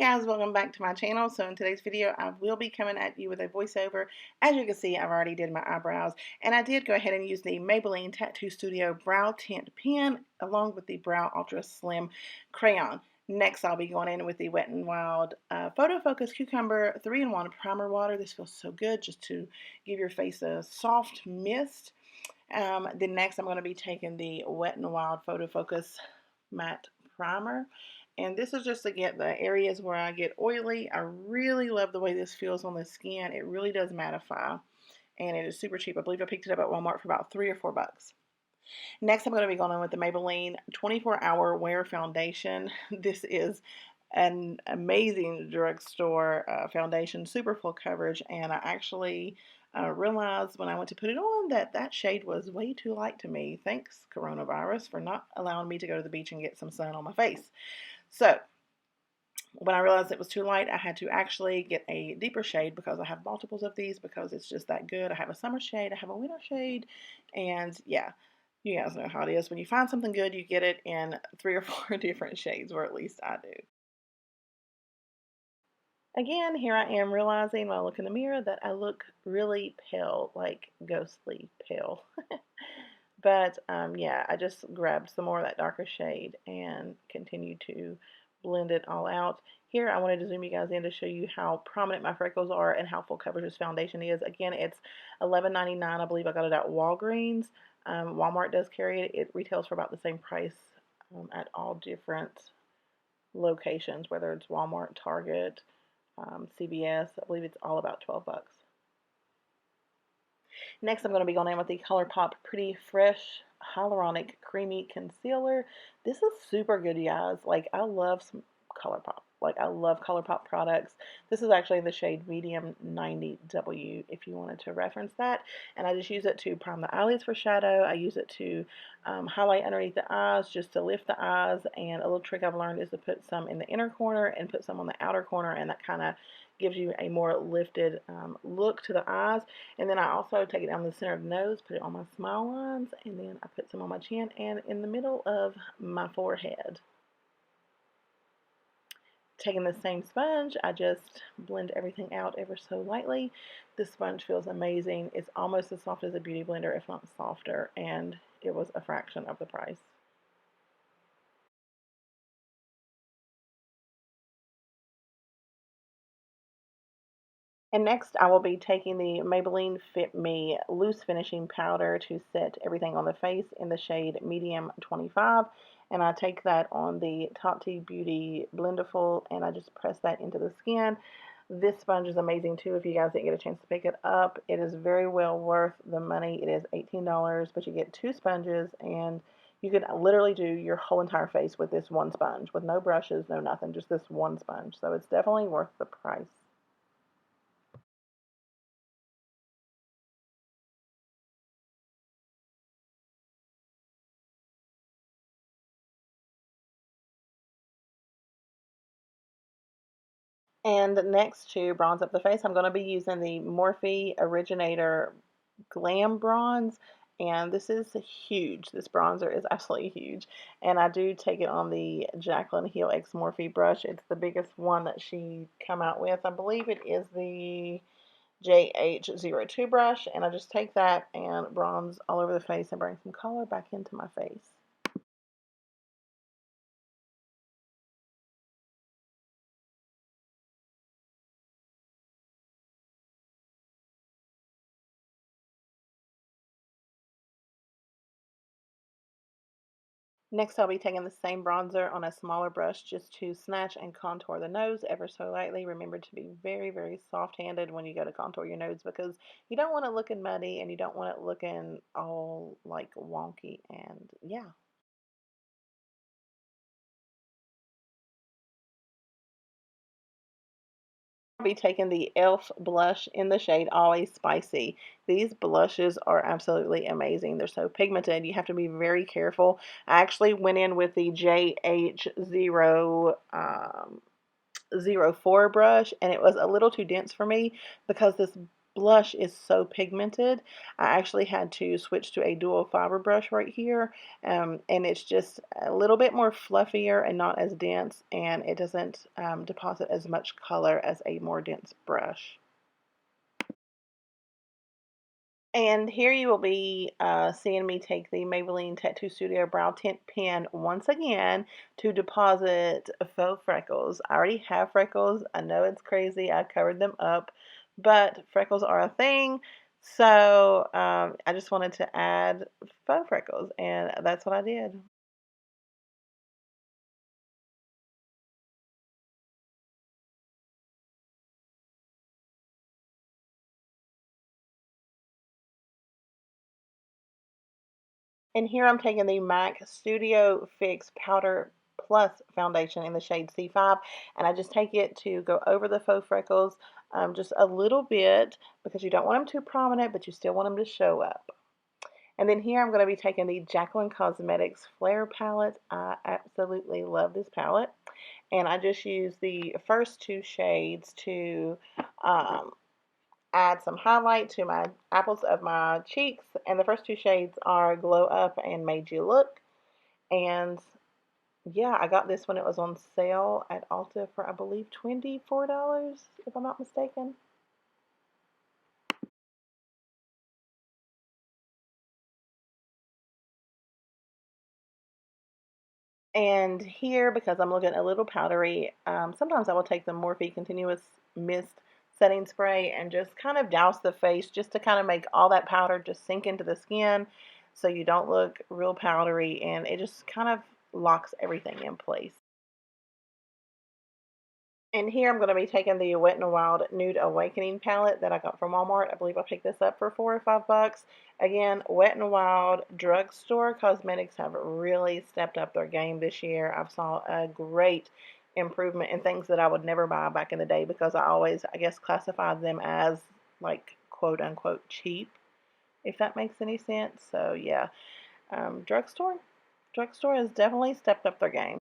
Hey guys, welcome back to my channel. So in today's video, I will be coming at you with a voiceover. As you can see, I've already did my eyebrows, and I did go ahead and use the Maybelline Tattoo Studio Brow Tint Pen along with the Brow Ultra Slim Crayon. Next, I'll be going in with the Wet n Wild Photo Focus Cucumber 3-in-1 Primer Water. This feels so good just to give your face a soft mist. Then next, I'm going to be taking the Wet n Wild Photo Focus Matte Primer. And this is just to get the areas where I get oily. I really love the way this feels on the skin. It really does mattify. And it is super cheap. I believe I picked it up at Walmart for about $3 or $4. Next, I'm going to be going on with the Maybelline 24-Hour Wear Foundation. This is an amazing drugstore foundation, super full coverage. And I actually realized when I went to put it on that shade was way too light to me. Thanks, coronavirus, for not allowing me to go to the beach and get some sun on my face. So when I realized it was too light, I had to actually get a deeper shade because I have multiples of these because it's just that good. I have a summer shade, I have a winter shade, and yeah, you guys know how it is. When you find something good, you get it in 3 or 4 different shades, or at least I do. Again, here I am realizing when I look in the mirror that I look really pale, like ghostly pale. But yeah, I just grabbed some more of that darker shade and continued to blend it all out. Here, I wanted to zoom you guys in to show you how prominent my freckles are and how full coverage this foundation is. Again, it's $11.99. I believe I got it at Walgreens. Walmart does carry it. It retails for about the same price at all different locations, whether it's Walmart, Target, CVS. I believe it's all about 12 bucks. Next, I'm going to be going in with the ColourPop Pretty Fresh Hyaluronic Creamy Concealer. This is super good, you guys. Like, I love some ColourPop. Like, I love ColourPop products. This is actually the shade Medium 90W, if you wanted to reference that. And I just use it to prime the eyelids for shadow. I use it to highlight underneath the eyes, just to lift the eyes. And a little trick I've learned is to put some in the inner corner and put some on the outer corner, and that kind of gives you a more lifted look to the eyes. And then I also take it down the center of the nose, put it on my smile lines, and then I put some on my chin and in the middle of my forehead. Taking the same sponge, I just blend everything out ever so lightly. This sponge feels amazing. It's almost as soft as a beauty blender, if not softer, and it was a fraction of the price. And next, I will be taking the Maybelline Fit Me Loose Finishing Powder to set everything on the face in the shade Medium 25. And I take that on the Tati Beauty Blenderful, and I just press that into the skin. This sponge is amazing too if you guys didn't get a chance to pick it up. It is very well worth the money. It is $18, but you get 2 sponges, and you could literally do your whole entire face with this one sponge, with no brushes, no nothing, just this one sponge. So it's definitely worth the price. And next, to bronze up the face, I'm going to be using the Morphe Originator Glam Bronze. And this is huge. This bronzer is absolutely huge. And I do take it on the Jaclyn Hill X Morphe brush. It's the biggest one that she come out with. I believe it is the JH02 brush. And I just take that and bronze all over the face and bring some color back into my face. Next, I'll be taking the same bronzer on a smaller brush just to snatch and contour the nose ever so lightly. Remember to be very, very soft-handed when you go to contour your nose because you don't want it looking muddy and you don't want it looking all like wonky. And yeah. I'll be taking the e.l.f. blush in the shade Always Spicy. These blushes are absolutely amazing. They're so pigmented. You have to be very careful. I actually went in with the JH0 04 brush, and it was a little too dense for me because this blush is so pigmented. I actually had to switch to a dual fiber brush right here, and it's just a little bit more fluffier and not as dense, and it doesn't deposit as much color as a more dense brush. And here you will be seeing me take the Maybelline Tattoo Studio Brow Tint Pen once again to deposit faux freckles. I already have freckles. I know it's crazy. I covered them up, but freckles are a thing. So I just wanted to add faux freckles, and that's what I did. And here I'm taking the MAC Studio Fix Powder Plus Foundation in the shade C5, and I just take it to go over the faux freckles just a little bit because you don't want them too prominent, but you still want them to show up. And then here I'm going to be taking the Jaclyn Cosmetics Flare Palette. I absolutely love this palette. And I just use the first two shades to um, add some highlight to my apples of my cheeks. And the first two shades are Glow Up and Made You Look. And yeah, I got this when it was on sale at Ulta for, I believe, $24, if I'm not mistaken. And here, because I'm looking a little powdery, sometimes I will take the Morphe Continuous Mist Setting Spray and just kind of douse the face just to kind of make all that powder just sink into the skin so you don't look real powdery, and it just kind of locks everything in place. And here I'm going to be taking the Wet n Wild Nude Awakening palette that I got from Walmart. I believe I picked this up for $4 or $5. Again, Wet n Wild drugstore cosmetics have really stepped up their game this year. I've saw a great improvement in things that I would never buy back in the day because I always, I guess, classified them as like quote unquote cheap, if that makes any sense. So yeah, drugstore has definitely stepped up their game.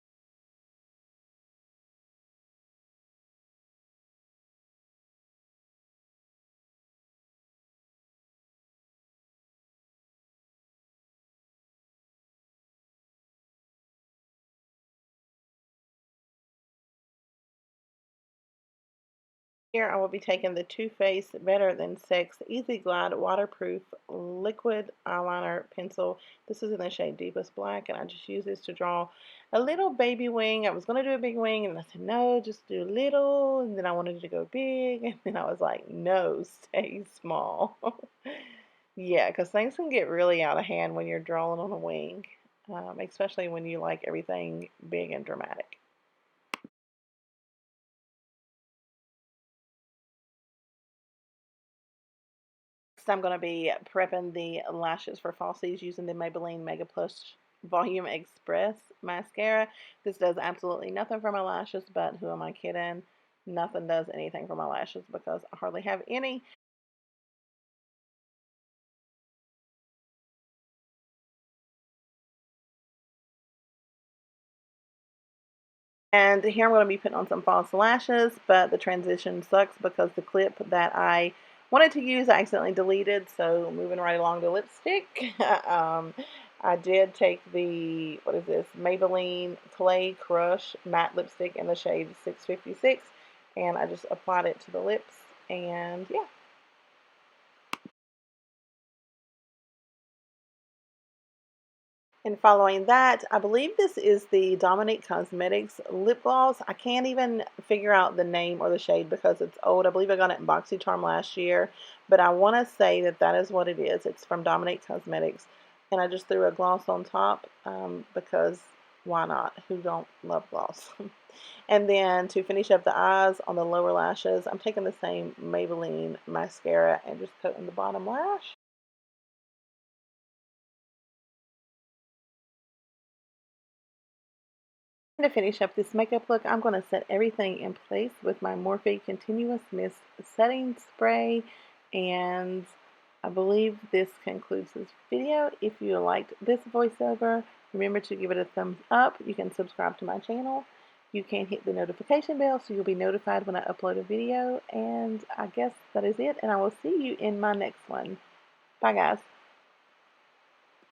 Here I will be taking the Too Faced Better Than Sex Easy Glide Waterproof Liquid Eyeliner Pencil. This is in the shade Deepest Black, and I just use this to draw a little baby wing. I was going to do a big wing, and I said, no, just do little, and then I wanted to go big, and then I was like, no, stay small. Yeah, because things can get really out of hand when you're drawing on a wing, especially when you like everything big and dramatic. Next, I'm going to be prepping the lashes for falsies using the Maybelline Mega Plus Volume Express mascara. This does absolutely nothing for my lashes, but who am I kidding? Nothing does anything for my lashes because I hardly have any. And here I'm going to be putting on some false lashes, but the transition sucks because the clip that I wanted to use I accidentally deleted. So moving right along to lipstick. I did take the, what is this, Maybelline Clay Crush matte lipstick in the shade 656, and I just applied it to the lips, and yeah. And following that, I believe this is the Dominique Cosmetics lip gloss. I can't even figure out the name or the shade because it's old. I believe I got it in BoxyCharm last year, but I want to say that that is what it is. It's from Dominique Cosmetics, and I just threw a gloss on top because why not? Who don't love gloss? And then to finish up the eyes on the lower lashes, I'm taking the same Maybelline mascara and just coating the bottom lash. To finish up this makeup look, I'm going to set everything in place with my Morphe Continuous Mist Setting Spray, and I believe this concludes this video. If you liked this voiceover, remember to give it a thumbs up. You can subscribe to my channel, you can hit the notification bell so you'll be notified when I upload a video. And I guess that is it, and I will see you in my next one. Bye, guys.